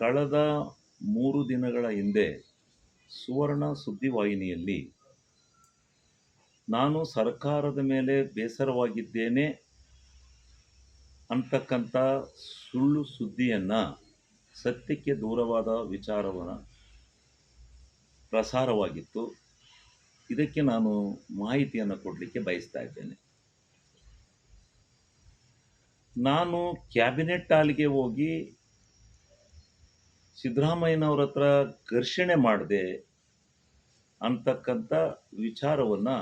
ಕಳೆದ 3 ದಿನಗಳ ಹಿಂದೆ ಸುವರ್ಣ ಸುದ್ದಿವಾಹಿನಿಯಲ್ಲಿ ನಾನು ಸರ್ಕಾರದ ಮೇಲೆ ಬೇಸರವಾಗಿದ್ದೇನೆ ಅಂತಕ್ಕಂಥ ಸುಳ್ಳು ಸುದ್ದಿಯನ್ನು, ಸತ್ಯಕ್ಕೆ ದೂರವಾದ ವಿಚಾರವನ್ನು ಪ್ರಸಾರವಾಗಿತ್ತು. ಇದಕ್ಕೆ ನಾನು ಮಾಹಿತಿಯನ್ನು ಕೊಡಲಿಕ್ಕೆ ಬಯಸ್ತಾ ಇದ್ದೇನೆ. ನಾನು ಕ್ಯಾಬಿನೆಟ್ ಹಾಲ್ಗೆ ಹೋಗಿ ಸಿದ್ದರಾಮಯ್ಯನವ್ರ ಹತ್ರ ಘರ್ಷಣೆ ಮಾಡಿದೆ ಅಂತಕ್ಕಂಥ ವಿಚಾರವನ್ನು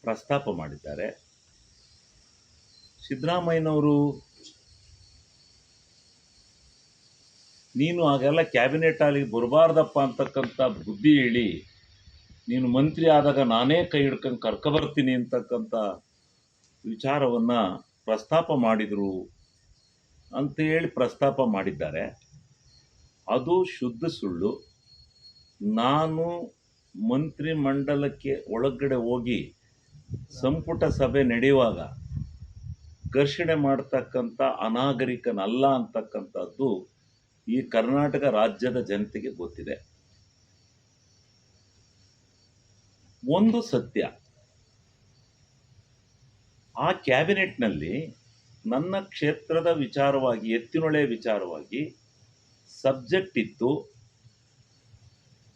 ಪ್ರಸ್ತಾಪ ಮಾಡಿದ್ದಾರೆ. ಸಿದ್ದರಾಮಯ್ಯನವರು ನೀನು ಆಗೆಲ್ಲ ಕ್ಯಾಬಿನೆಟ್ ಹಾಲಿಗೆ ಬರಬಾರ್ದಪ್ಪ ಅಂತಕ್ಕಂಥ ಬುದ್ಧಿ ಹೇಳಿ ನೀನು ಮಂತ್ರಿ ಆದಾಗ ನಾನೇ ಕೈ ಹಿಡ್ಕೊಂಡು ಕರ್ಕೊಬರ್ತೀನಿ ಅಂತಕ್ಕಂಥ ವಿಚಾರವನ್ನು ಪ್ರಸ್ತಾಪ ಮಾಡಿದರು ಅಂತ ಹೇಳಿ ಪ್ರಸ್ತಾಪ ಮಾಡಿದ್ದಾರೆ. ಅದು ಶುದ್ಧ ಸುಳ್ಳು. ನಾನು ಮಂತ್ರಿ ಮಂಡಲಕ್ಕೆ ಒಳಗಡೆ ಹೋಗಿ ಸಂಪುಟ ಸಭೆ ನಡೆಯುವಾಗ ಘರ್ಷಣೆ ಮಾಡ್ತಕ್ಕಂಥ ಅನಾಗರಿಕನಲ್ಲ ಅಂತಕ್ಕಂಥದ್ದು ಈ ಕರ್ನಾಟಕ ರಾಜ್ಯದ ಜನತೆಗೆ ಗೊತ್ತಿದೆ. ಒಂದು ಸತ್ಯ, ಆ ಕ್ಯಾಬಿನೆಟ್ನಲ್ಲಿ ನನ್ನ ಕ್ಷೇತ್ರದ ವಿಚಾರವಾಗಿ, ಎತ್ತಿನೊಳೆ ವಿಚಾರವಾಗಿ ಸಬ್ಜೆಕ್ಟ್ ಇತ್ತು.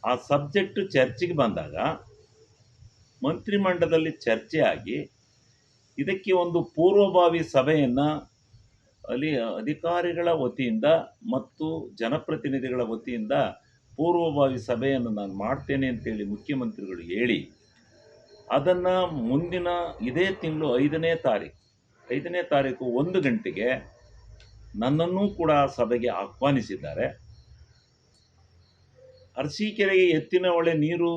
ಆ ಸಬ್ಜೆಕ್ಟ್ ಚರ್ಚೆಗೆ ಬಂದಾಗ ಮಂತ್ರಿಮಂಡಲದಲ್ಲಿ ಚರ್ಚೆ ಆಗಿ ಇದಕ್ಕೆ ಒಂದು ಪೂರ್ವಭಾವಿ ಸಭೆಯನ್ನು ಅಲ್ಲಿ ಅಧಿಕಾರಿಗಳ ವತಿಯಿಂದ ಮತ್ತು ಜನಪ್ರತಿನಿಧಿಗಳ ವತಿಯಿಂದ ಪೂರ್ವಭಾವಿ ಸಭೆಯನ್ನು ನಾನು ಮಾಡ್ತೇನೆ ಅಂತೇಳಿ ಮುಖ್ಯಮಂತ್ರಿಗಳು ಹೇಳಿ ಅದನ್ನು ಮುಂದಿನ ಇದೇ ತಿಂಗಳು 5ನೇ ತಾರೀಕು 1 ಗಂಟೆಗೆ ನನ್ನನ್ನೂ ಕೂಡ ಸಭೆಗೆ ಆಹ್ವಾನಿಸಿದ್ದಾರೆ. ಅರಸೀಕೆರೆಗೆ ಎತ್ತಿನ ಹೊಳೆ ನೀರು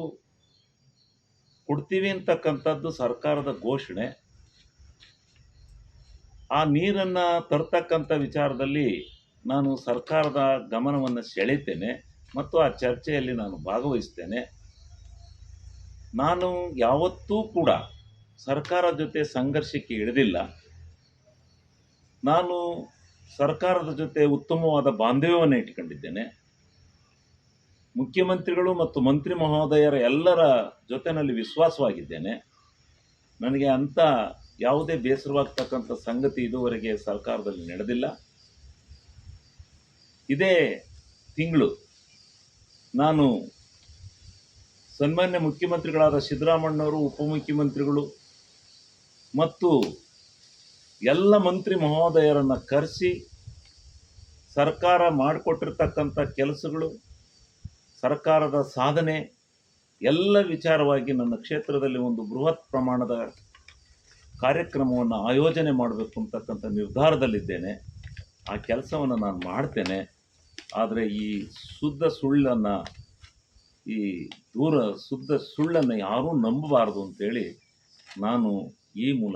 ಕೊಡ್ತೀವಿ ಅಂತಕ್ಕಂಥದ್ದು ಸರ್ಕಾರದ ಘೋಷಣೆ. ಆ ನೀರನ್ನು ತರ್ತಕ್ಕಂಥ ವಿಚಾರದಲ್ಲಿ ನಾನು ಸರ್ಕಾರದ ಗಮನವನ್ನು ಸೆಳೀತೇನೆ ಮತ್ತು ಆ ಚರ್ಚೆಯಲ್ಲಿ ನಾನು ಭಾಗವಹಿಸ್ತೇನೆ. ನಾನು ಯಾವತ್ತೂ ಕೂಡ ಸರ್ಕಾರದ ಜೊತೆ ಸಂಘರ್ಷಕ್ಕೆ ಇಳಿದಿಲ್ಲ. ನಾನು ಸರ್ಕಾರದ ಜೊತೆ ಉತ್ತಮವಾದ ಬಾಂಧವ್ಯವನ್ನು ಇಟ್ಕೊಂಡಿದ್ದೇನೆ. ಮುಖ್ಯಮಂತ್ರಿಗಳು ಮತ್ತು ಮಂತ್ರಿ ಮಹೋದಯರ ಎಲ್ಲರ ಜೊತೆಯಲ್ಲಿ ವಿಶ್ವಾಸವಾಗಿದ್ದೇನೆ. ನನಗೆ ಅಂಥ ಯಾವುದೇ ಬೇಸರವಾಗ್ತಕ್ಕಂಥ ಸಂಗತಿ ಇದುವರೆಗೆ ಸರ್ಕಾರದಲ್ಲಿ ನಡೆದಿಲ್ಲ. ಇದೇ ತಿಂಗಳು ನಾನು ಸನ್ಮಾನ್ಯ ಮುಖ್ಯಮಂತ್ರಿಗಳಾದ ಸಿದ್ದರಾಮಣ್ಣವರು, ಉಪಮುಖ್ಯಮಂತ್ರಿಗಳು ಮತ್ತು ಎಲ್ಲ ಮಂತ್ರಿ ಮಹೋದಯರನ್ನು ಕರೆಸಿ ಸರ್ಕಾರ ಮಾಡಿಕೊಟ್ಟಿರ್ತಕ್ಕಂಥ ಕೆಲಸಗಳು, ಸರ್ಕಾರದ ಸಾಧನೆ ಎಲ್ಲ ವಿಚಾರವಾಗಿ ನನ್ನ ಕ್ಷೇತ್ರದಲ್ಲಿ ಒಂದು ಬೃಹತ್ ಪ್ರಮಾಣದ ಕಾರ್ಯಕ್ರಮವನ್ನು ಆಯೋಜನೆ ಮಾಡಬೇಕು ಅಂತಕ್ಕಂಥ ನಿರ್ಧಾರದಲ್ಲಿದ್ದೇನೆ. ಆ ಕೆಲಸವನ್ನು ನಾನು ಮಾಡ್ತೇನೆ. ಆದರೆ ಈ ಶುದ್ಧ ಸುಳ್ಳನ್ನು ಯಾರೂ ನಂಬಬಾರದು ಅಂತೇಳಿ ನಾನು ಈ ಮೂಲಕ